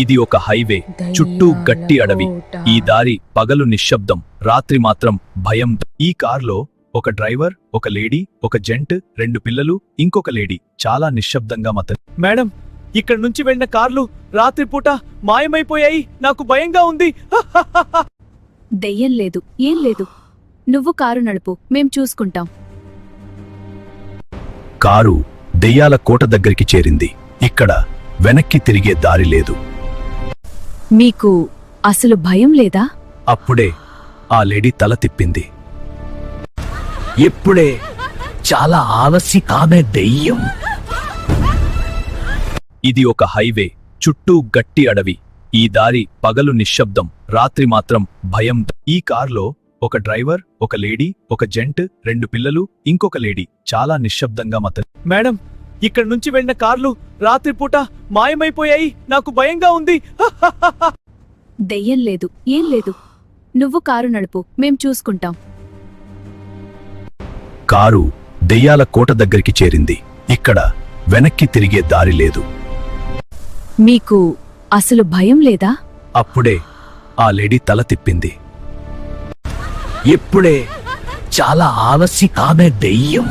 ఇది ఒక హైవే, చుట్టూ గట్టి అడవి. ఈ దారి పగలు నిశ్శబ్దం, రాత్రి మాత్రం భయం. ఈ కార్లో ఒక డ్రైవర్, ఒక లేడీ, ఒక జెంట్, 2 పిల్లలు, ఇంకొక లేడీ చాలా నిశ్శబ్దంగా మేడం, ఇక్కడ నుంచి వెళ్ళిన కార్లు రాత్రిపూట మాయమైపోయాయి. నాకు భయంగా ఉంది. దెయ్యం లేదు, ఏం లేదు. నువ్వు కారు నడుపు, మేం చూసుకుంటాం. కారు దెయ్యాల కోట దగ్గరికి చేరింది. ఇక్కడ వెనక్కి తిరిగే దారి లేదు. మీకు అసలు భయం లేదా? అప్పుడే ఆ లేడీ తల తిప్పింది. ఇప్పుడే చాలా ఆలస్యం, ఆమె దెయ్యం. ఇది ఒక హైవే, చుట్టూ గట్టి అడవి. ఈ దారి పగలు నిశ్శబ్దం, రాత్రి మాత్రం భయం. ఈ కార్లో ఒక డ్రైవర్, ఒక లేడీ, ఒక జెంట్, 2 పిల్లలు, ఇంకొక లేడీ చాలా నిశ్శబ్దంగా మేడం, ఇక్కడ నుంచి వెళ్ళిన కార్లు రాత్రిపూట మాయమైపోయాయి. నాకు భయంగా ఉంది. దెయ్యం లేదు, ఏం లేదు. నువ్వు కారు నడుపు, మేం చూసుకుంటాం. కారు దెయ్యాల కోట దగ్గరికి చేరింది. ఇక్కడ వెనక్కి తిరిగే దారి లేదు. మీకు అసలు భయం లేదా? అప్పుడే ఆ లేడీ తల తిప్పింది. ఇప్పుడే చాలా ఆలస్యం, ఆమె దెయ్యం.